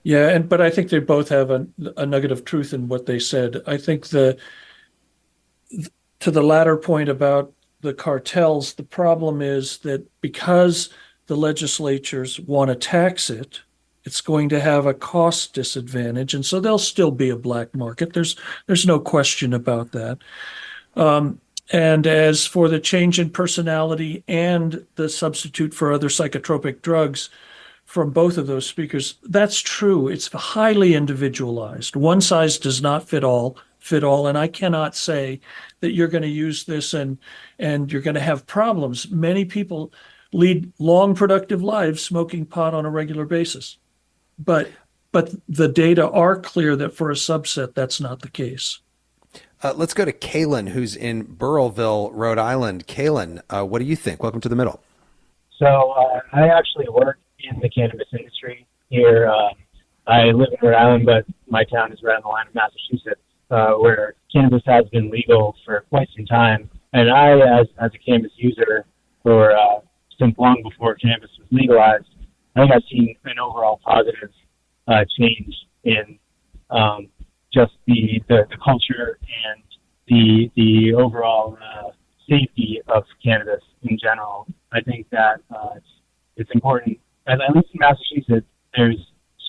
Yeah, but I think they both have a nugget of truth in what they said. I think to the latter point about the cartels, the problem is that because the legislatures want to tax it, it's going to have a cost disadvantage, and so there'll still be a black market. There's no question about that. And as for the change in personality and the substitute for other psychotropic drugs from both of those speakers, that's true. It's highly individualized. One size does not fit all, and I cannot say that you're going to use this and you're going to have problems. Many people lead long, productive lives smoking pot on a regular basis. But the data are clear that for a subset, that's not the case. Let's go to Kaylin, who's in Burrillville, Rhode Island. Kaylin, what do you think? Welcome to the middle. So I actually work in the cannabis industry here. I live in Rhode Island, but my town is right on the line of Massachusetts, where cannabis has been legal for quite some time. And I, as a cannabis user, since long before cannabis was legalized, I think I've seen an overall positive change in just the culture and the overall safety of cannabis in general. I think that it's important. At least in Massachusetts, there's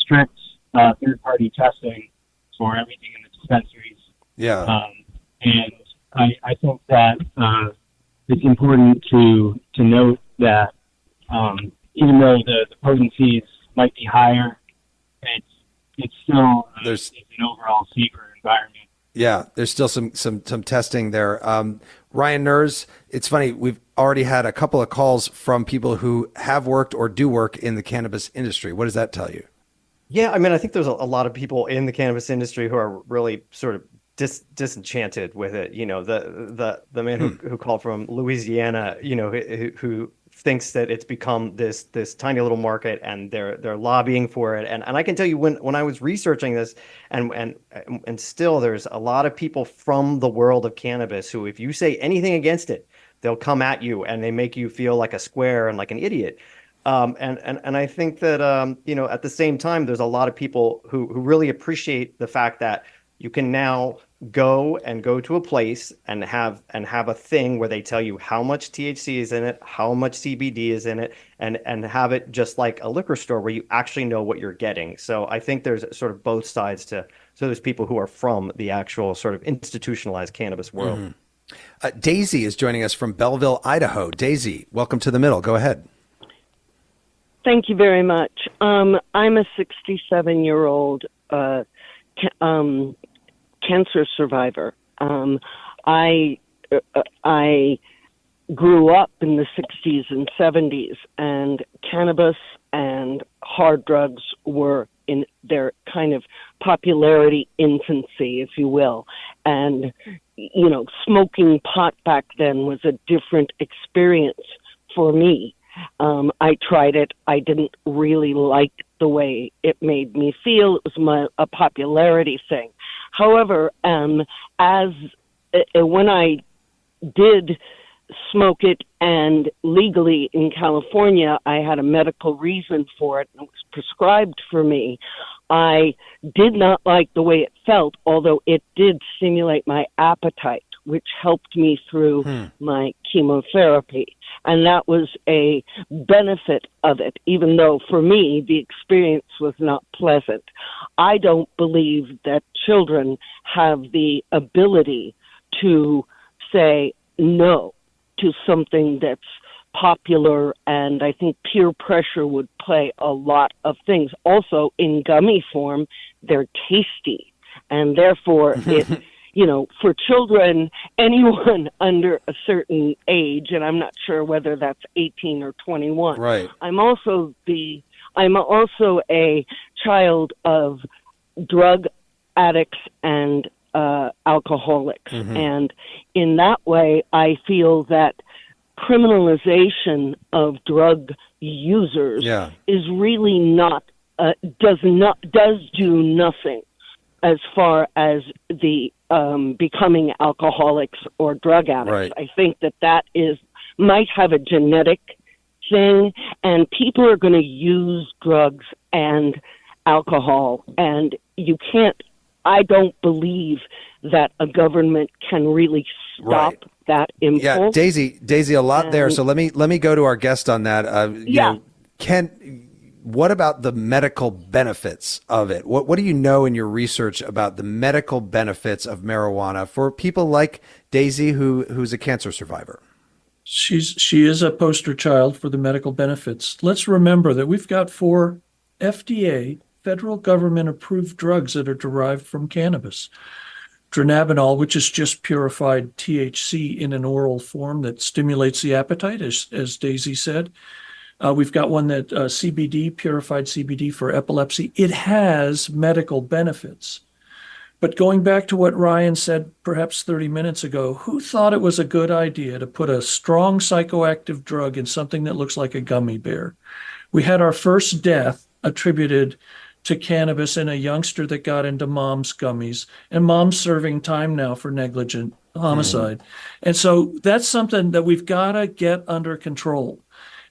strict third-party testing for everything in the dispensaries. Yeah. And I think that it's important to note that even though the potencies might be higher, it's still it's an overall safer environment. Yeah, there's still some testing there. Ryan Nerz, it's funny, we've already had a couple of calls from people who have worked or do work in the cannabis industry. What does that tell you? Yeah, I mean, I think there's a lot of people in the cannabis industry who are really sort of disenchanted with it. You know, the man who called from Louisiana, you know, who thinks that it's become this tiny little market, and they're lobbying for it. And I can tell you, when I was researching this, and still there's a lot of people from the world of cannabis who, if you say anything against it, they'll come at you and they make you feel like a square and like an idiot. And I think that you know, at the same time, there's a lot of people who really appreciate the fact that you can now go to a place and have a thing where they tell you how much THC is in it, how much CBD is in it, and have it just like a liquor store where you actually know what you're getting. So I think there's sort of both sides so there's people who are from the actual sort of institutionalized cannabis world. Mm-hmm. Daisy is joining us from Belleville, Idaho. Daisy, welcome to the middle. Go ahead. Thank you very much. I'm a 67-year-old cancer survivor. I grew up in the 60s and 70s, and cannabis and hard drugs were in their kind of popularity infancy, if you will. And, you know, smoking pot back then was a different experience for me. I tried it. I didn't really like the way it made me feel. It was a popularity thing. However, when I did smoke it, and legally in California, I had a medical reason for it, and it was prescribed for me. I did not like the way it felt, although it did stimulate my appetite, which helped me through my chemotherapy. And that was a benefit of it, even though for me, the experience was not pleasant. I don't believe that children have the ability to say no to something that's popular, and I think peer pressure would play a lot of things. Also, in gummy form, they're tasty, and therefore it, for children, anyone under a certain age, and I'm not sure whether that's 18 or 21. Right. I'm also a child of drug addicts and alcoholics, and in that way, I feel that criminalization of drug users is really does do nothing as far as the becoming alcoholics or drug addicts. Right. I think that might have a genetic thing, and people are going to use drugs and alcohol, and I don't believe that a government can really stop that impulse. Yeah, Daisy, a lot there. So let me go to our guest on that. Ken, what about the medical benefits of it? What do you know in your research about the medical benefits of marijuana for people like Daisy, who's a cancer survivor? She is a poster child for the medical benefits. Let's remember that we've got 4 FDA, federal government approved drugs that are derived from cannabis. Dronabinol, which is just purified THC in an oral form that stimulates the appetite, as Daisy said. We've got one that CBD, purified CBD for epilepsy. It has medical benefits. But going back to what Ryan said perhaps 30 minutes ago, who thought it was a good idea to put a strong psychoactive drug in something that looks like a gummy bear? We had our first death attributed to cannabis in a youngster that got into mom's gummies, and mom's serving time now for negligent homicide. And so that's something that we've got to get under control.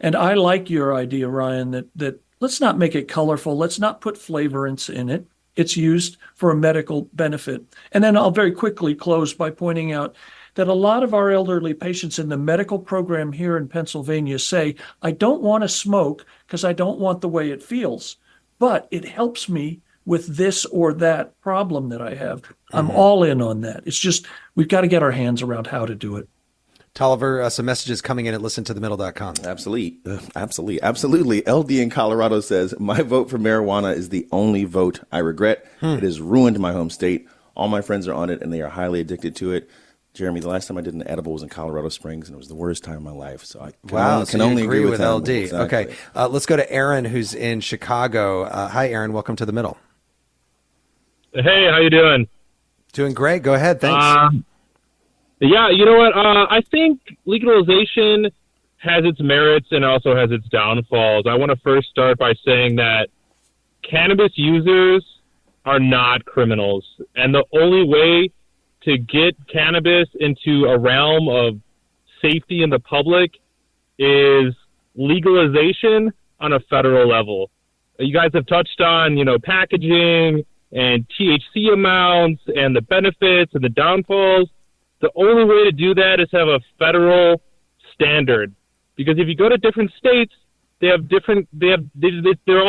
And I like your idea, Ryan, that let's not make it colorful. Let's not put flavorants in it. It's used for a medical benefit. And then I'll very quickly close by pointing out that a lot of our elderly patients in the medical program here in Pennsylvania say, I don't want to smoke because I don't want the way it feels, but it helps me with this or that problem that I have. I'm all in on that. It's just, we've got to get our hands around how to do it. Tolliver, some messages coming in at listentothemiddle.com. Absolutely. LD in Colorado says, my vote for marijuana is the only vote I regret. It has ruined my home state. All my friends are on it, and they are highly addicted to it. Jeremy, the last time I did an edible was in Colorado Springs, and it was the worst time of my life. So I can only agree with LD. Exactly. Okay, let's go to Aaron, who's in Chicago. Hi, Aaron. Welcome to the middle. Hey, how you doing? Doing great. Go ahead. Thanks. Yeah, you know what? I think legalization has its merits and also has its downfalls. I want to first start by saying that cannabis users are not criminals, and the only way to get cannabis into a realm of safety in the public is legalization on a federal level. You guys have touched on, packaging and THC amounts and the benefits and the downfalls. The only way to do that is have a federal standard, because if you go to different states, they're all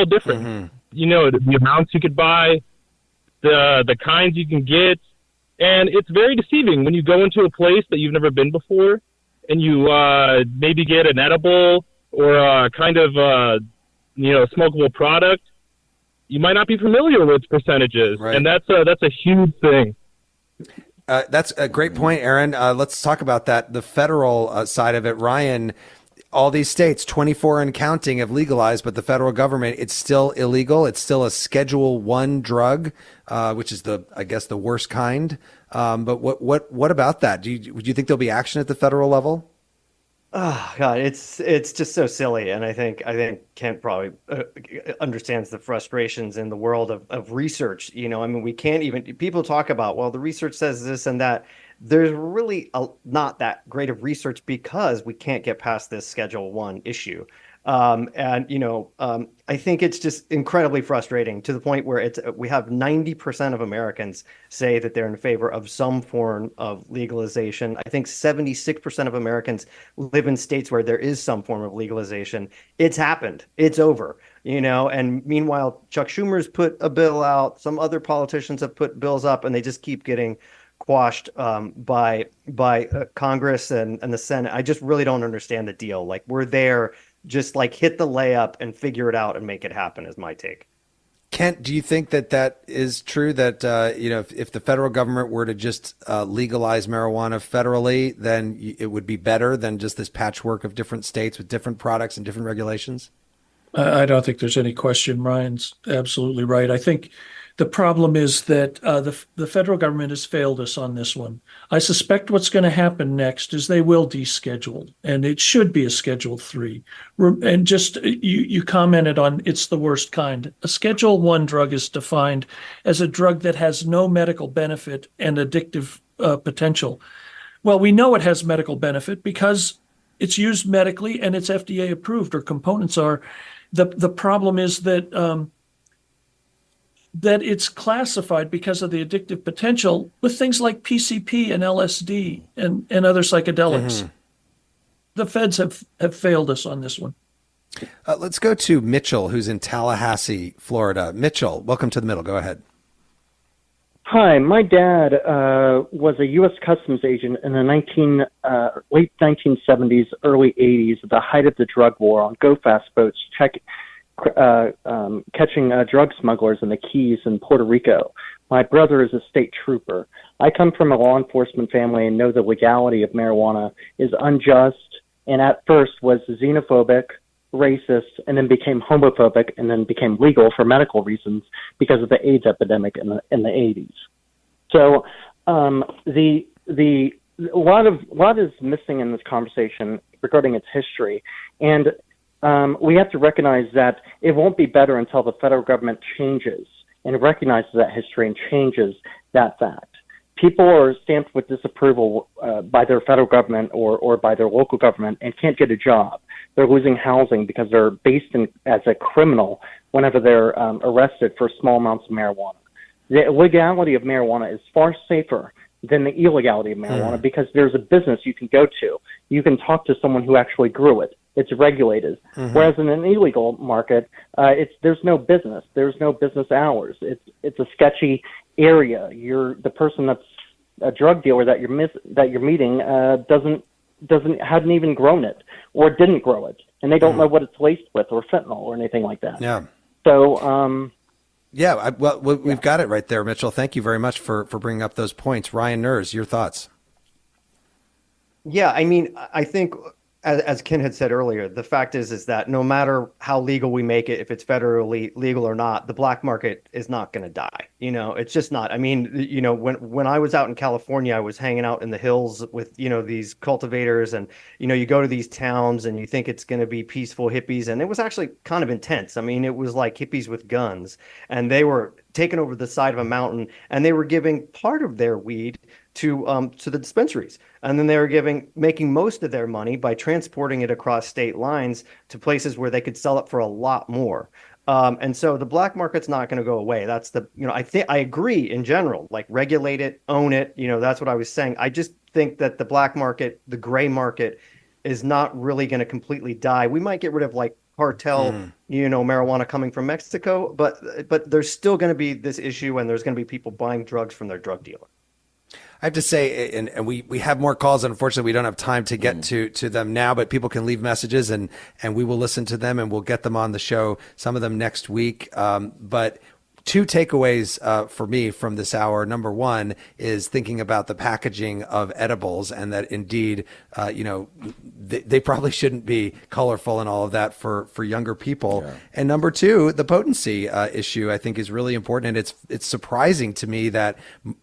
different. The amounts you could buy, the kinds you can get, and it's very deceiving when you go into a place that you've never been before, and you maybe get an edible or a kind of smokable product. You might not be familiar with percentages, and that's a huge thing. That's a great point, Aaron. Let's talk about that, the federal side of it. Ryan, all these states, 24 and counting, have legalized, but the federal government, it's still illegal. It's still a Schedule I drug, which is the worst kind. But what about that? Would you think there'll be action at the federal level? Oh God, it's just so silly, and I think Kent probably understands the frustrations in the world of research. I mean, we can't even people talk about, well, the research says this and that. There's really not that great of research because we can't get past this Schedule 1 issue. I think it's just incredibly frustrating to the point where we have 90% of Americans say that they're in favor of some form of legalization. I think 76% of Americans live in states where there is some form of legalization. It's happened. It's over, and meanwhile, Chuck Schumer's put a bill out. Some other politicians have put bills up, and they just keep getting quashed by Congress and the Senate. I just really don't understand the deal. Like, we're there, just like hit the layup and figure it out and make it happen is my take. Kent, do you think that is true, that if the federal government were to just legalize marijuana federally, then it would be better than just this patchwork of different states with different products and different regulations? I don't think there's any question. Ryan's absolutely right. I think the problem is that the federal government has failed us on this one. I suspect what's going to happen next is they will deschedule, and it should be a Schedule 3. And just you commented on it's the worst kind. A Schedule 1 drug is defined as a drug that has no medical benefit and addictive potential. Well, we know it has medical benefit because it's used medically and it's FDA approved, or components are. The problem is that that it's classified because of the addictive potential with things like PCP and LSD and other psychedelics. Mm-hmm. The feds have failed us on this one. Let's go to Mitchell, who's in Tallahassee, Florida. Mitchell, welcome to the middle. Go ahead. Hi, my dad was a U.S. Customs agent in the late 1970s, early 80s, at the height of the drug war, on go-fast boats, catching drug smugglers in the Keys in Puerto Rico. My brother is a state trooper. I come from a law enforcement family and know the legality of marijuana is unjust, and at first was xenophobic, racist, and then became homophobic, and then became legal for medical reasons because of the AIDS epidemic in the 80s. So a lot is missing in this conversation regarding its history, and we have to recognize that it won't be better until the federal government changes and recognizes that history and changes that fact. People are stamped with disapproval by their federal government or by their local government and can't get a job. They're losing housing because they're based as a criminal whenever they're arrested for small amounts of marijuana. The legality of marijuana is far safer than the illegality of marijuana because there's a business you can go to. You can talk to someone who actually grew it. It's regulated. Mm-hmm. Whereas in an illegal market, there's no business. There's no business hours. It's a sketchy area. The person that's a drug dealer that you're meeting hadn't even grown it or didn't grow it, and they don't know what it's laced with or fentanyl or anything like that. Yeah. So. We've got it right there, Mitchell. Thank you very much for bringing up those points. Ryan Nerz, your thoughts? Yeah, I mean, I think, as Ken had said earlier, the fact is that no matter how legal we make it, if it's federally legal or not, the black market is not going to die. It's just not. I mean, when I was out in California, I was hanging out in the hills with, these cultivators, and, you go to these towns and you think it's going to be peaceful hippies. And it was actually kind of intense. I mean, it was like hippies with guns, and they were taking over the side of a mountain, and they were giving part of their weed to the dispensaries. And then they were making most of their money by transporting it across state lines to places where they could sell it for a lot more. And so the black market's not going to go away. That's I agree in general, like regulate it, own it. That's what I was saying. I just think that the black market, the gray market, is not really going to completely die. We might get rid of like cartel, marijuana coming from Mexico, but there's still going to be this issue, and there's going to be people buying drugs from their drug dealer. I have to say, and we have more calls, and unfortunately we don't have time to get to them now, but people can leave messages and we will listen to them and we'll get them on the show, some of them next week. But two takeaways for me from this hour. Number one is thinking about the packaging of edibles, and that indeed, they probably shouldn't be colorful and all of that for younger people. Yeah. And number two, the potency issue, I think, is really important. And it's surprising to me that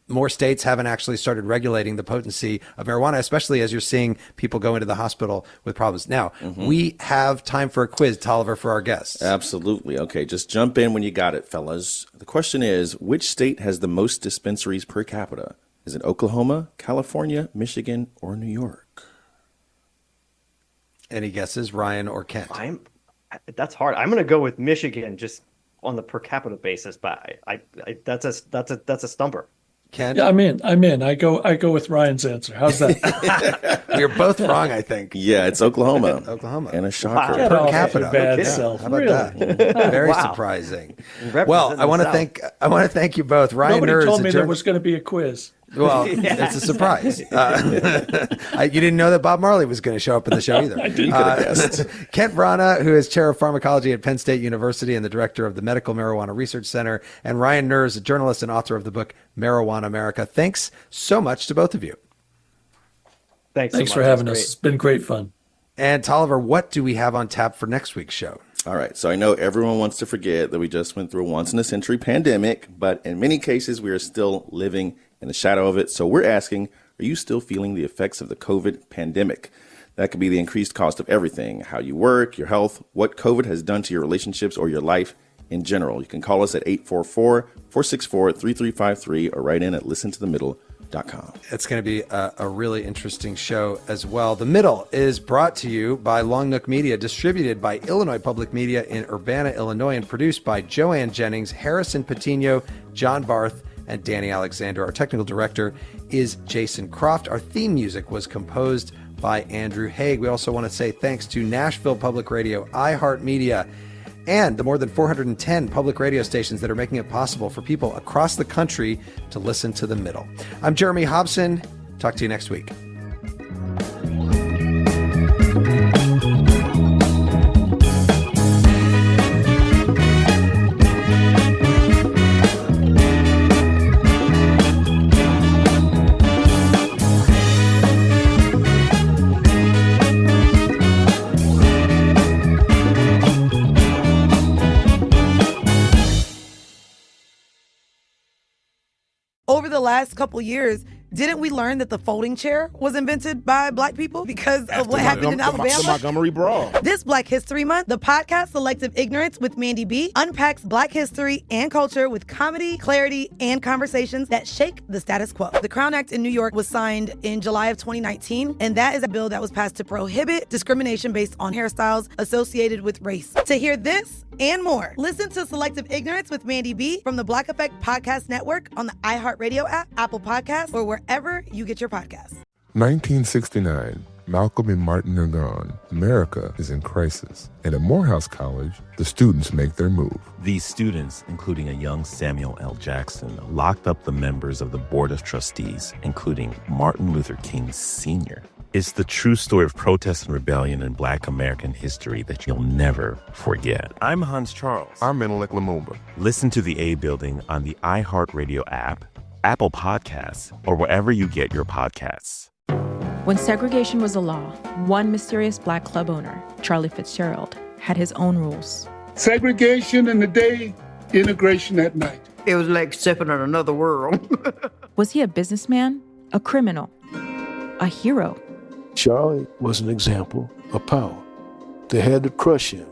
more states haven't actually started regulating the potency of marijuana, especially as you're seeing people go into the hospital with problems. Now, we have time for a quiz, Tolliver, for our guests. Absolutely. Okay, just jump in when you got it, fellas. The question is, which state has the most dispensaries per capita? Is it Oklahoma, California, Michigan, or New York? Any guesses, Ryan or Kent? That's hard. I'm going to go with Michigan just on the per capita basis, but that's a stumper. Kent? Yeah, I'm in. I go with Ryan's answer. How's that? We're both wrong, I think. Yeah, it's Oklahoma. Oklahoma. And a shocker. Get Per capita. Bad self. How about really? that? Very surprising. Well, I want to thank you both. Ryan Nobody Nerz, told me there was going to be a quiz. Well, it's a surprise. You didn't know that Bob Marley was going to show up in the show either. I did. Kent Vrana, who is chair of pharmacology at Penn State University and the director of the Medical Marijuana Research Center, and Ryan Nerz, a journalist and author of the book Marijuanamarica. Thanks so much to both of you. Thanks for having us. It's been great fun. And Tolliver, what do we have on tap for next week's show? All right. So I know everyone wants to forget that we just went through a once-in-a-century pandemic, but in many cases, we are still living in the shadow of it. So we're asking, are you still feeling the effects of the COVID pandemic? That could be the increased cost of everything, how you work, your health, what COVID has done to your relationships or your life in general. You can call us at 844-464-3353 or write in at listentothemiddle.com. It's going to be a really interesting show as well. The Middle is brought to you by Long Nook Media, distributed by Illinois Public Media in Urbana, Illinois, and produced by Joanne Jennings, Harrison Patino, John Barth, and Danny Alexander. Our technical director is Jason Croft. Our theme music was composed by Andrew Haig. We also want to say thanks to Nashville Public Radio, iHeartMedia, and the more than 410 public radio stations that are making it possible for people across the country to listen to The Middle. I'm Jeremy Hobson. Talk to you next week. Over the last couple years, didn't we learn that the folding chair was invented by Black people because of what happened in Alabama? The Montgomery Brawl. This Black History Month, the podcast Selective Ignorance with Mandy B unpacks Black history and culture with comedy, clarity, and conversations that shake the status quo. The Crown Act in New York was signed in July of 2019, and that is a bill that was passed to prohibit discrimination based on hairstyles associated with race. To hear this and more, listen to Selective Ignorance with Mandy B from the Black Effect Podcast Network on the iHeartRadio app, Apple Podcasts, or wherever you get your podcasts. 1969. Malcolm and Martin are gone. America is in crisis. And at Morehouse College, the students make their move. These students, including a young Samuel L. Jackson, locked up the members of the Board of Trustees, including Martin Luther King Sr. It's the true story of protest and rebellion in Black American history that you'll never forget. I'm Hans Charles. I'm Menelik Lumumba. Listen to The A Building on the iHeartRadio app, Apple Podcasts, or wherever you get your podcasts. When segregation was a law, one mysterious Black club owner, Charlie Fitzgerald, had his own rules. Segregation in the day, integration at night. It was like stepping on another world. Was he a businessman, a criminal, a hero? Charlie was an example of power. They had to crush him.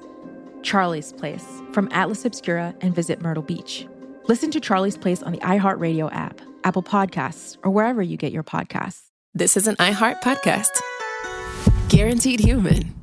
Charlie's Place, from Atlas Obscura and Visit Myrtle Beach. Listen to Charlie's Place on the iHeartRadio app, Apple Podcasts, or wherever you get your podcasts. This is an iHeart podcast. Guaranteed Human.